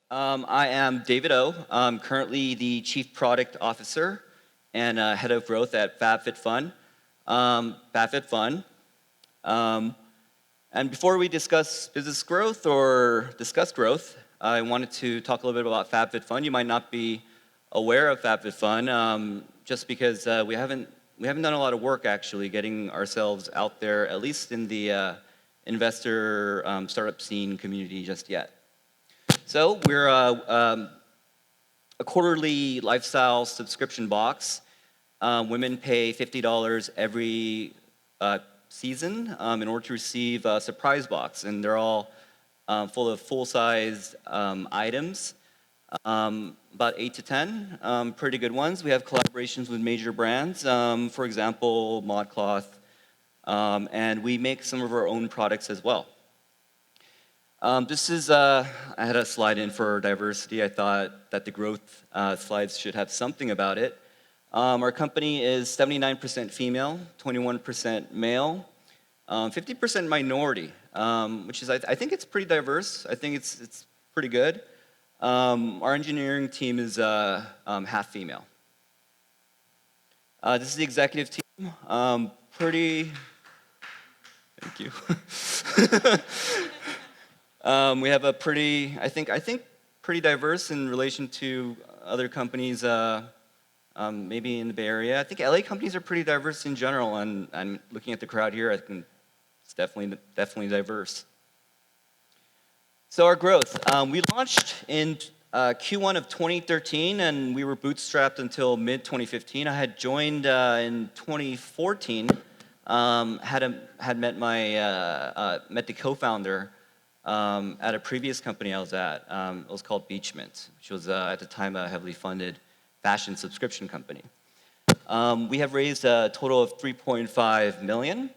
I am David O. I'm currently the Chief Product Officer and Head of Growth at FabFitFun. FabFitFun. Um, and before we discuss business growth or discuss growth, I wanted to talk a little bit about FabFitFun. You might not be aware of FabFitFun just because we haven't done a lot of work actually getting ourselves out there, at least in the investor startup scene community just yet. So we're a quarterly lifestyle subscription box. Women pay $50 every season in order to receive a surprise box, and they're all full of full-size items, about 8 to 10, pretty good ones. We have collaborations with major brands, for example, ModCloth, and we make some of our own products as well. This is, I had a slide in for diversity. I thought that the growth slides should have something about it. Our company is 79% female, 21% male, 50% minority, which is, I think it's pretty diverse. I think it's pretty good. Our engineering team is half female. This is the executive team. Thank you. We have a pretty, I think pretty diverse in relation to other companies, maybe in the Bay Area. I think LA companies are pretty diverse in general, and looking at the crowd here, I think it's definitely diverse. So our growth, we launched in Q1 of 2013, and we were bootstrapped until mid-2015. I had joined in 2014, had met met the co-founder at a previous company I was at. It was called Beachmint, which was at the time a heavily funded fashion subscription company. We have raised a total of $3.5 million.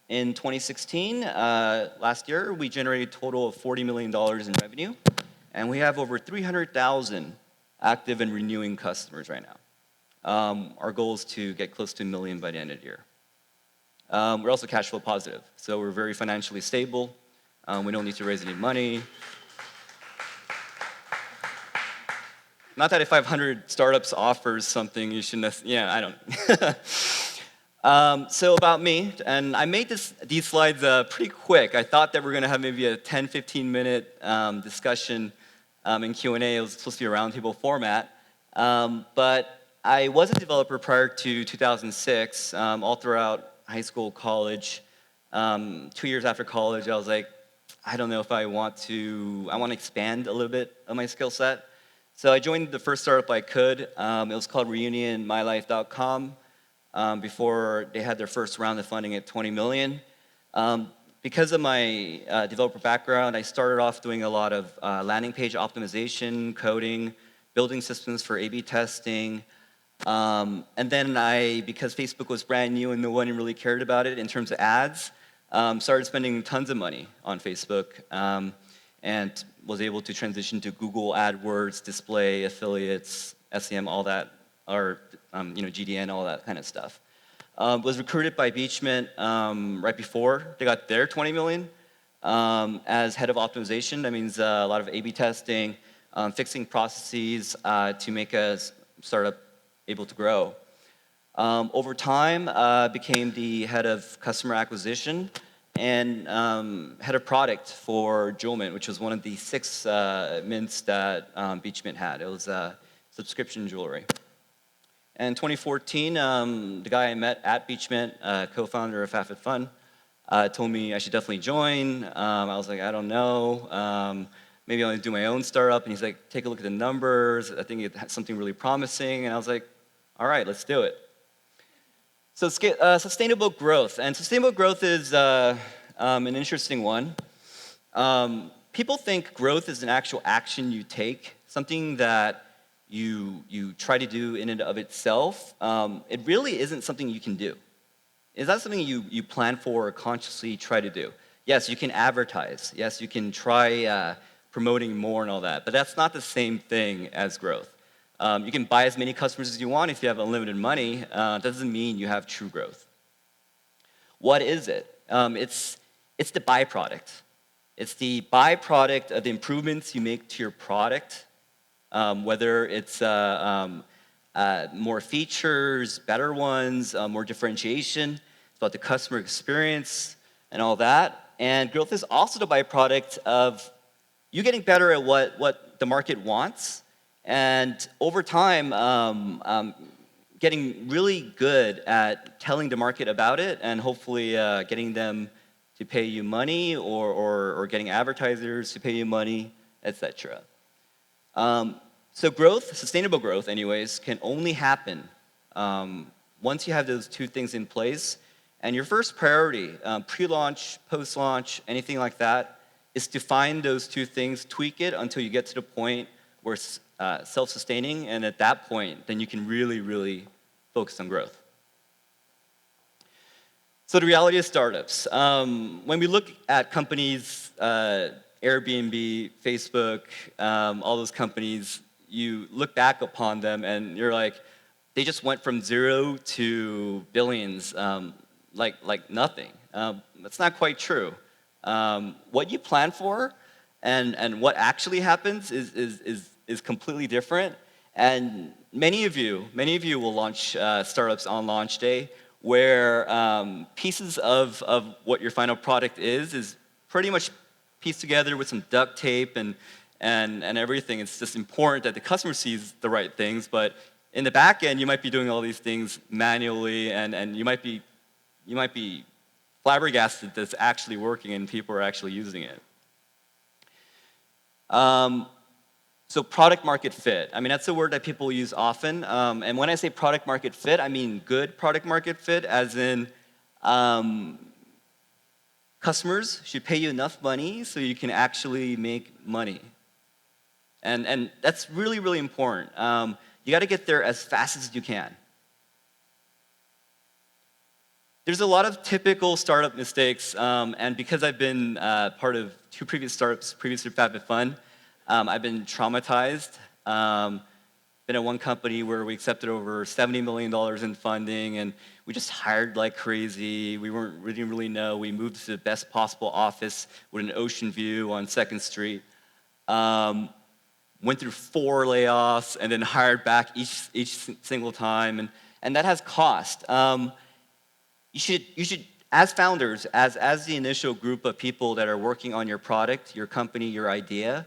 In 2016, last year, we generated a total of $40 million in revenue, and we have over 300,000 active and renewing customers right now. Our goal is to get close to 1 million by the end of the year. We're also cash flow positive, so we're very financially stable. We don't need to raise any money. Not that if 500 startups offers something, you should, I don't. So about me, and I made these slides pretty quick. I thought that we're going to have maybe a 10, 15-minute discussion in Q&A. It was supposed to be a roundtable format. But I was a developer prior to 2006, all throughout high school, college. 2 years after college, I was like, I don't know if I want to expand a little bit of my skill set. So I joined the first startup I could. It was called reunionmylife.com before they had their first round of funding at 20 million. Because of my developer background, I started off doing a lot of landing page optimization, coding, building systems for A/B testing. And then because Facebook was brand new and no one really cared about it in terms of ads, started spending tons of money on Facebook and was able to transition to Google AdWords, display, affiliates, SEM, all that, or GDN, all that kind of stuff. Was recruited by Beachmint right before they got their 20 million as head of optimization. That means a lot of A/B testing, fixing processes to make a startup able to grow. Over time, became the head of customer acquisition and head of product for Jewelmint, which was one of the 6 mints that Beachmint had. It was subscription jewelry. In 2014, the guy I met at Beachmint, co-founder of FabFitFun, told me I should definitely join. I was like, I don't know. Maybe I'll do my own startup. And he's like, take a look at the numbers. I think it has something really promising. And I was like, all right, let's do it. So sustainable growth. And sustainable growth is an interesting one. People think growth is an actual action you take, something that you try to do in and of itself. It really isn't something you can do. It's not something you plan for or consciously try to do. Yes, you can advertise. Yes, you can try promoting more and all that, but that's not the same thing as growth. You can buy as many customers as you want if you have unlimited money. That doesn't mean you have true growth. What is it? It's the byproduct. It's the byproduct of the improvements you make to your product, whether it's more features, better ones, more differentiation. It's about the customer experience and all that. And growth is also the byproduct of you getting better at what the market wants, and over time, getting really good at telling the market about it, and hopefully getting them to pay you money, or getting advertisers to pay you money, etc. So growth, sustainable growth anyways, can only happen once you have those two things in place. And your first priority, pre-launch, post-launch, anything like that, is to find those two things, tweak it until you get to the point where it's self-sustaining, and at that point, then you can really, really focus on growth. So the reality of startups. When we look at companies, Airbnb, Facebook, all those companies, you look back upon them and you're like, they just went from 0 to billions, like nothing. That's not quite true. What you plan for and what actually happens is completely different. And many of you will launch startups on launch day, where pieces of what your final product is pretty much pieced together with some duct tape and everything. It's just important that the customer sees the right things, but in the back end, you might be doing all these things manually, and you might be flabbergasted that it's actually working and people are actually using it. So product market fit. I mean, that's a word that people use often. And when I say product market fit, I mean good product market fit, as in customers should pay you enough money so you can actually make money. And that's really, really important. You got to get there as fast as you can. There's a lot of typical startup mistakes, and because I've been part of 2 previous startups previous to FabFitFun, I've been traumatized. Been at one company where we accepted over $70 million in funding, and we just hired like crazy. We didn't really know. We moved to the best possible office with an ocean view on 2nd Street. Went through 4 layoffs and then hired back each single time, and that has cost. You should, as founders, as the initial group of people that are working on your product, your company, your idea,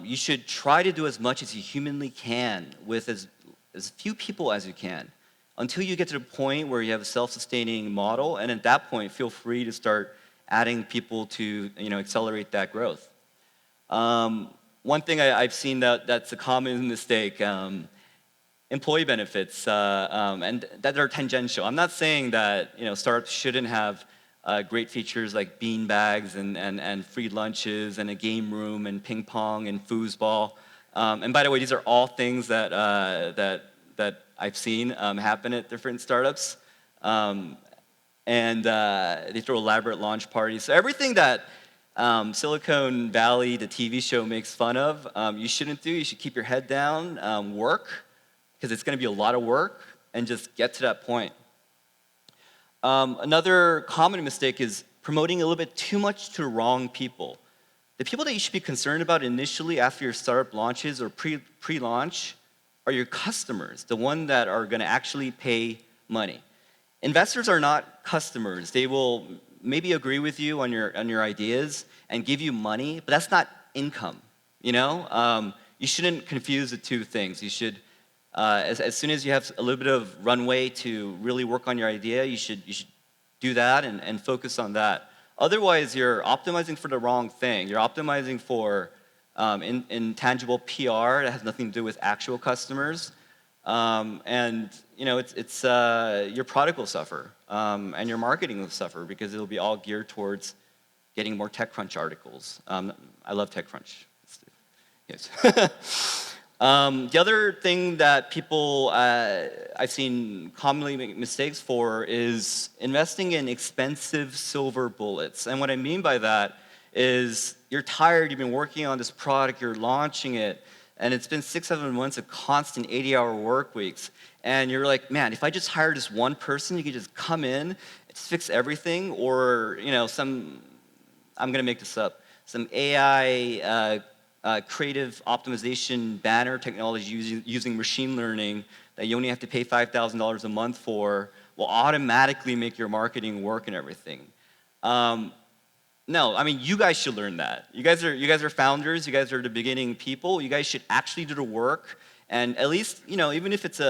you should try to do as much as you humanly can with as few people as you can, until you get to the point where you have a self-sustaining model, and at that point, feel free to start adding people to accelerate that growth. One thing I've seen that's a common mistake. Employee benefits, and that are tangential. I'm not saying that startups shouldn't have great features like bean bags and free lunches and a game room and ping pong and foosball. And by the way, these are all things that I've seen happen at different startups. And they throw elaborate launch parties. So everything that Silicon Valley, the TV show, makes fun of, you shouldn't do. You should keep your head down, work, because it's going to be a lot of work, and just get to that point. Another common mistake is promoting a little bit too much to the wrong people. The people that you should be concerned about initially after your startup launches or pre-launch are your customers, the ones that are going to actually pay money. Investors are not customers. They will maybe agree with you on your ideas and give you money, but that's not income. You shouldn't confuse the two things. You should as soon as you have a little bit of runway to really work on your idea, you should do that and focus on that. Otherwise, you're optimizing for the wrong thing. You're optimizing for intangible PR that has nothing to do with actual customers, and your product will suffer, and your marketing will suffer, because it'll be all geared towards getting more TechCrunch articles. I love TechCrunch. Yes. The other thing that people I've seen commonly make mistakes for is investing in expensive silver bullets. And what I mean by that is you're tired, you've been working on this product, you're launching it, and it's been 6-7 months of constant 80-hour work weeks. And you're like, man, if I just hire just one person, you could just come in, just fix everything, or I'm going to make this up. some AI creative optimization banner technology using machine learning that you only have to pay $5,000 a month for will automatically make your marketing work and everything. No, I mean, you guys should learn that. You guys are founders. You guys are the beginning people. You guys should actually do the work, and at least, even if it's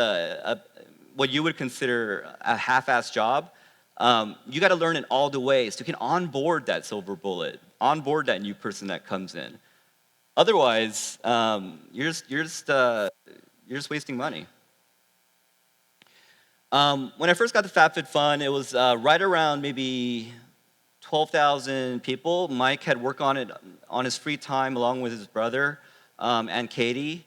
what you would consider a half-assed job, you got to learn it all the way so you can onboard that silver bullet, onboard that new person that comes in. Otherwise, you're just wasting money. When I first got to FabFitFun, it was right around maybe 12,000 people. Mike had worked on it on his free time along with his brother and Katie.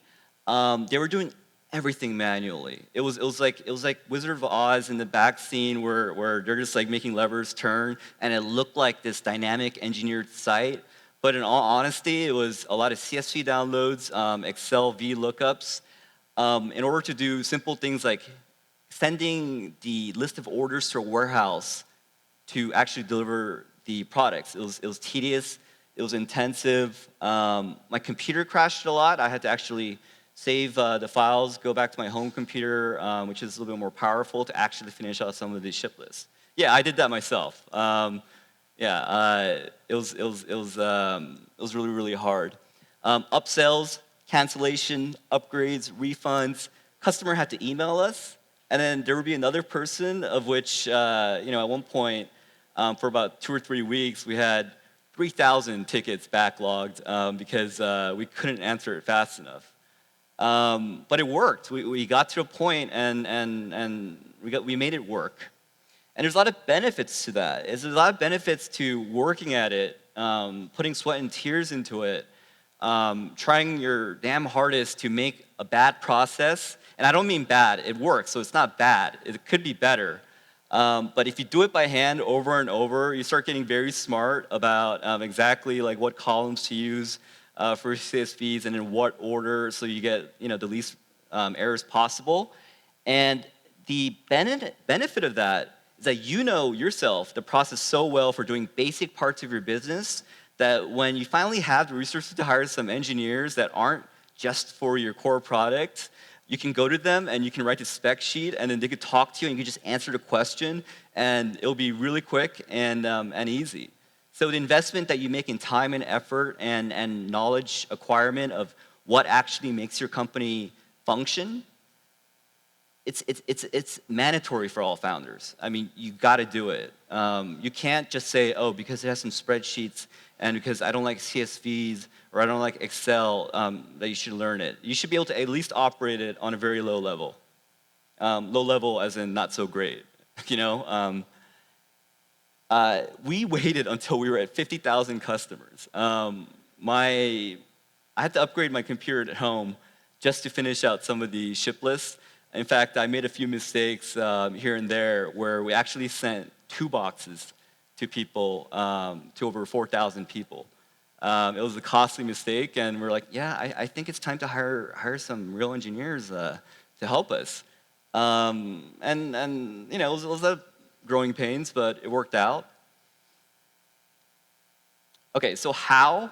They were doing everything manually. It was like Wizard of Oz in the back scene where they're just like making levers turn, and it looked like this dynamic engineered site. But in all honesty, it was a lot of CSV downloads, Excel VLOOKUPs, in order to do simple things like sending the list of orders to a warehouse to actually deliver the products. It was tedious, it was intensive. My computer crashed a lot. I had to actually save the files, go back to my home computer, which is a little bit more powerful, to actually finish out some of these ship lists. Yeah, I did that myself. It was really, really hard. Upsells, cancellation, upgrades, refunds. Customer had to email us, and then there would be another person, of which, at one point, for about 2 or 3 weeks, we had 3,000 tickets backlogged because we couldn't answer it fast enough. But it worked. We got to a point, and we made it work. And there's a lot of benefits to that. There's a lot of benefits to working at it, putting sweat and tears into it, trying your damn hardest to make a bad process. And I don't mean bad. It works, so it's not bad. It could be better. But if you do it by hand over and over, you start getting very smart about exactly like what columns to use for CSVs and in what order, so you get the least errors possible. And the benefit of that is that you know yourself the process so well for doing basic parts of your business that when you finally have the resources to hire some engineers that aren't just for your core product, you can go to them and you can write a spec sheet, and then they could talk to you and you can just answer the question, and it'll be really quick and easy. So the investment that you make in time and effort and knowledge acquirement of what actually makes your company function, it's mandatory for all founders. I mean, you got to do it. You can't just say, oh, because it has some spreadsheets and because I don't like CSVs or I don't like Excel, that you should learn it. You should be able to at least operate it on a very low level. Low level as in not so great, we waited until we were at 50,000 customers. I had to upgrade my computer at home just to finish out some of the ship lists. In fact, I made a few mistakes here and there where we actually sent 2 boxes to people, to over 4,000 people. It was a costly mistake, and we're like, yeah, I think it's time to hire some real engineers to help us. It was a growing pains, but it worked out. Okay, so how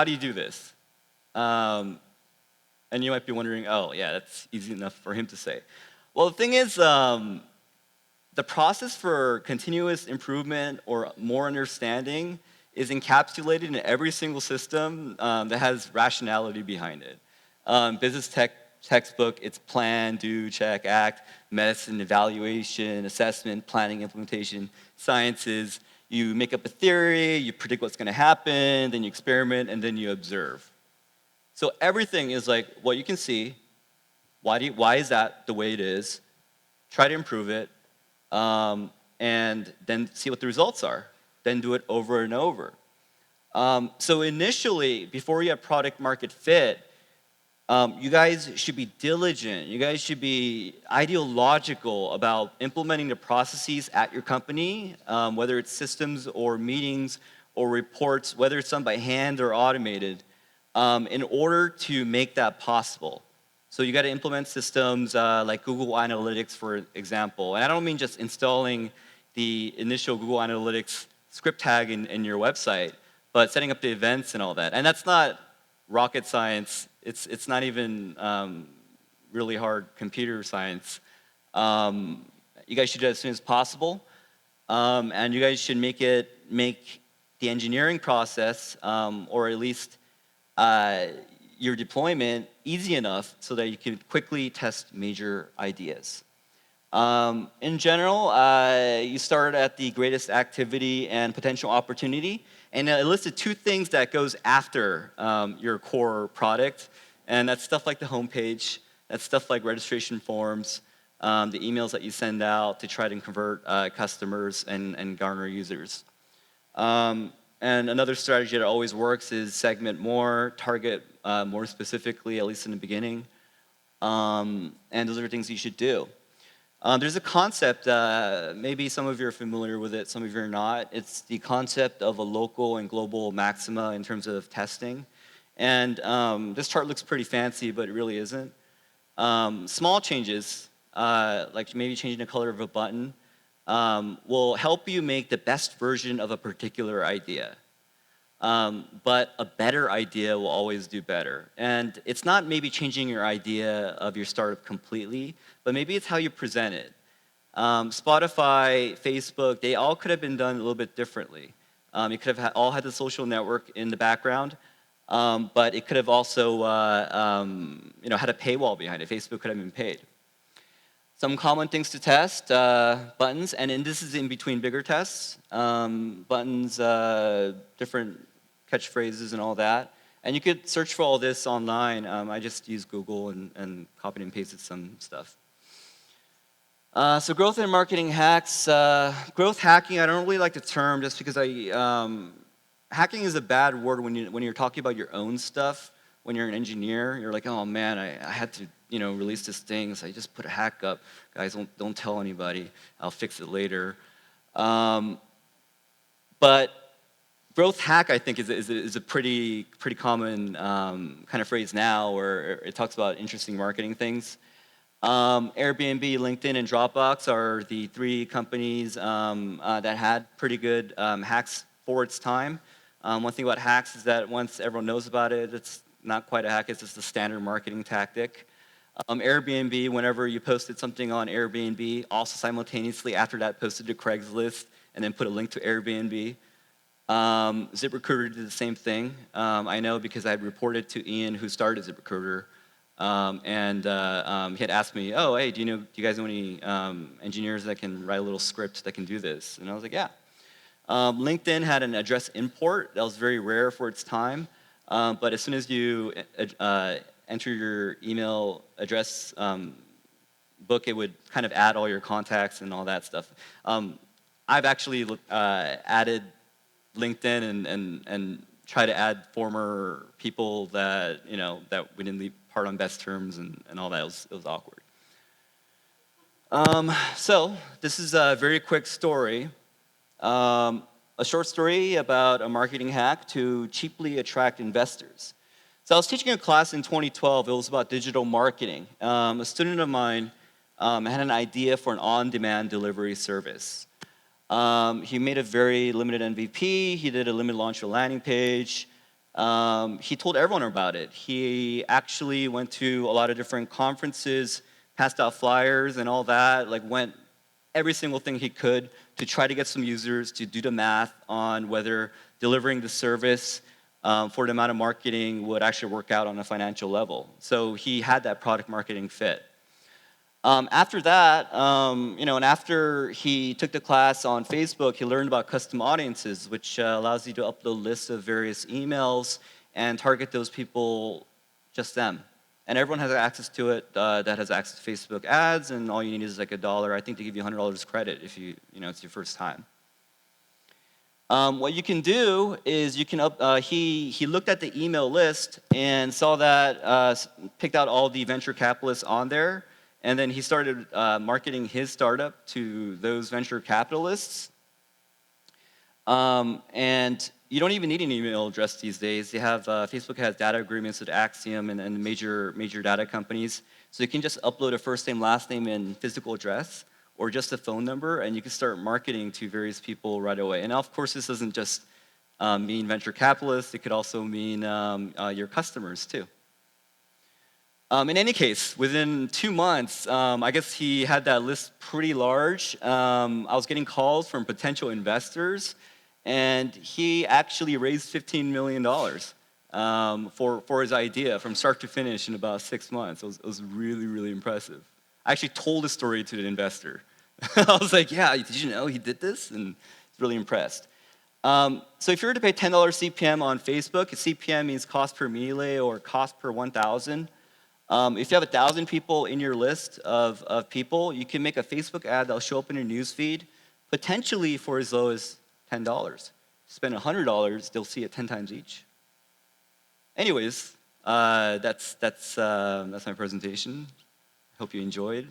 do you do this? And you might be wondering, oh, yeah, that's easy enough for him to say. Well, the thing is, the process for continuous improvement or more understanding is encapsulated in every single system that has rationality behind it. Business textbook, it's plan, do, check, act. Medicine, evaluation, assessment, planning, implementation. Sciences, you make up a theory, you predict what's going to happen, then you experiment, and then you observe. So everything is like what you can see. Why is that the way it is? Try to improve it, and then see what the results are. Then do it over and over. So initially, before you have product market fit, you guys should be diligent. You guys should be ideological about implementing the processes at your company, whether it's systems or meetings or reports, whether it's done by hand or automated, in order to make that possible. So you got to implement systems like Google Analytics, for example. And I don't mean just installing the initial Google Analytics script tag in your website, but setting up the events and all that. And that's not rocket science. It's not even really hard computer science. You guys should do it as soon as possible. And you guys should make the engineering process, or at least your deployment, easy enough so that you can quickly test major ideas. In general, you start at the greatest activity and potential opportunity, and it listed 2 things that goes after your core product, and that's stuff like the homepage, that's stuff like registration forms, the emails that you send out to try to convert customers and garner users. And another strategy that always works is segment more, target more specifically, at least in the beginning, and those are things you should do. There's a concept, maybe some of you are familiar with it, some of you are not. It's the concept of a local and global maxima in terms of testing. And this chart looks pretty fancy, but it really isn't. Small changes, like maybe changing the color of a button, will help you make the best version of a particular idea. But a better idea will always do better. And it's not maybe changing your idea of your startup completely, but maybe it's how you present it. Spotify, Facebook, they all could have been done a little bit differently. You could have all had the social network in the background, but it could have also had a paywall behind it. Facebook could have been paid. Some common things to test, buttons, and this is in between bigger tests. Buttons, different catchphrases and all that. And you could search for all this online. I just used Google and copied and pasted some stuff. So growth and marketing hacks. Growth hacking, I don't really like the term just because hacking is a bad word when you're talking about your own stuff. When you're an engineer, you're like, oh man, I had to release this thing, so I just put a hack up. Guys, don't tell anybody. I'll fix it later. But growth hack, I think, is a pretty common kind of phrase now, where it talks about interesting marketing things. Airbnb, LinkedIn, and Dropbox are the 3 companies that had pretty good hacks for its time. One thing about hacks is that once everyone knows about it, it's not quite a hack, it's just a standard marketing tactic. Airbnb, whenever you posted something on Airbnb, also simultaneously after that posted to Craigslist and then put a link to Airbnb. ZipRecruiter did the same thing. I know because I had reported to Ian, who started ZipRecruiter, and he had asked me, oh, hey, do you guys know any engineers that can write a little script that can do this? And I was like, yeah. LinkedIn had an address import that was very rare for its time. But as soon as you enter your email address book, it would kind of add all your contacts and all that stuff. I've actually added LinkedIn and try to add former people that that we didn't leave part on best terms and all that. It was awkward. So this is a very quick story. A short story about a marketing hack to cheaply attract investors. So I was teaching a class in 2012. It was about digital marketing. A student of mine had an idea for an on-demand delivery service. He made a very limited MVP. He did a limited launch of a landing page. He told everyone about it. He actually went to a lot of different conferences, passed out flyers and all that, went every single thing he could to try to get some users to do the math on whether delivering the service for the amount of marketing would actually work out on a financial level. So he had that product marketing fit. After that, and after he took the class on Facebook, he learned about custom audiences, which allows you to upload lists of various emails and target those people, just them. And everyone has access to it that has access to Facebook ads, and all you need is $1. I think they give you $100 credit if it's your first time. What you can do is you can he looked at the email list and saw that picked out all the venture capitalists on there, and then he started marketing his startup to those venture capitalists. And you don't even need an email address these days. They have Facebook has data agreements with Axiom and major data companies, so you can just upload a first name, last name, and physical address, or just a phone number, and you can start marketing to various people right away. And of course, this doesn't just mean venture capitalists. It could also mean your customers too. In any case, within 2 months, I guess he had that list pretty large. I was getting calls from potential investors, and he actually raised $15 million for his idea from start to finish in about 6 months. It was really, really impressive. I actually told the story to the investor. I was like, yeah, did you know he did this? And he's really impressed. So if you were to pay $10 CPM on Facebook, CPM means cost per mille or cost per 1,000. If you have 1,000 people in your list of people, you can make a Facebook ad that'll show up in your newsfeed, potentially for as low as $10. Spend $100, they'll see it 10 times each. Anyways, that's my presentation. Hope you enjoyed.